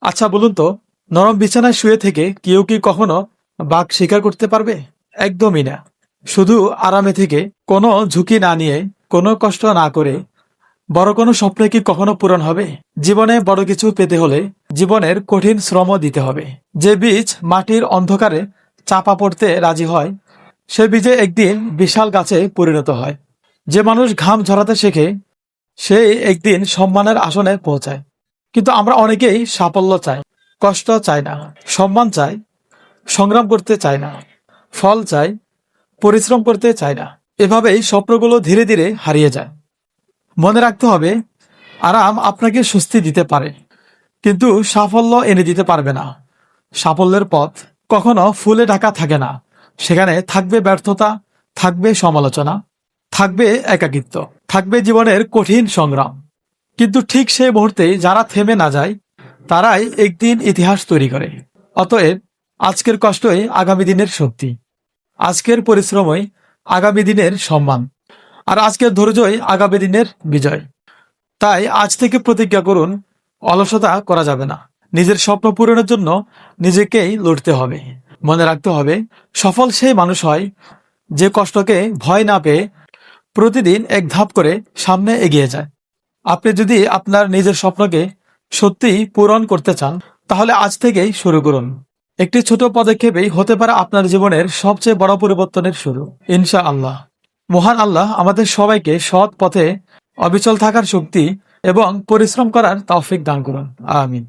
আচ্ছা বলুন তো, নরম বিছানায় শুয়ে থেকে কেউ কি কখনো বাঘ শিকার করতে পারবে? একদমই না। শুধু আরামে থেকে, কোনো ঝুঁকি না নিয়ে, কোনো কষ্ট না করে বড় কোনো স্বপ্ন কি কখনো পূরণ হবে? জীবনে বড় কিছু পেতে হলে জীবনের কঠিন শ্রম দিতে হবে। যে বীজ মাটির অন্ধকারে চাপা পড়তে রাজি হয়, সে বীজে একদিন বিশাল গাছে পরিণত হয়। যে মানুষ ঘাম ঝরাতে শেখে, সে একদিন সম্মানের আসনে পৌঁছায়। কিন্তু আমরা অনেকেই সাফল্য চাই, কষ্ট চাই না, সম্মান চাই, সংগ্রাম করতে চাই না, ফল চাই, পরিশ্রম করতে চাই না। এভাবেই স্বপ্নগুলো ধীরে ধীরে হারিয়ে যায়। মনে রাখতে হবে, আরাম আপনাকে স্বস্তি দিতে পারে, কিন্তু সাফল্য এনে দিতে পারবে না। সাফল্যের পথ কখনো ফুলে ঢাকা থাকে না। সেখানে থাকবে ব্যর্থতা, থাকবে সমালোচনা, থাকবে একাকিত্ব, থাকবে জীবনের কঠিন সংগ্রাম। কিন্তু ঠিক সেই মুহূর্তে যারা থেমে না যায়, তারাই একদিন ইতিহাস তৈরি করে। অতএব আজকের কষ্টই আগামী দিনের শক্তি, আজকের পরিশ্রমই আগামী দিনের সম্মান, আর আজকের ধৈর্যই আগামী দিনের বিজয়। তাই আজ থেকে প্রতিজ্ঞা করুন, অলসতা করা যাবে না। নিজের স্বপ্ন পূরণের জন্য নিজেকেই লড়তে হবে। মনে রাখতে হবে, সফল সেই মানুষ হয় যে কষ্টকে ভয় না পেয়ে প্রতিদিন এক ধাপ করে সামনে এগিয়ে যায়। আপনি যদি আপনার নিজের স্বপ্নকে সত্যিই পূরণ করতে চান, তাহলে আজ থেকেই শুরু করুন। একটি ছোট পদক্ষেপেই হতে পারে আপনার জীবনের সবচেয়ে বড় পরিবর্তনের শুরু, ইনশাআল্লাহ। মহান আল্লাহ আমাদের সবাইকে সৎ পথে অবিচল থাকার শক্তি এবং পরিশ্রম করার তৌফিক দান করুন। আমিন।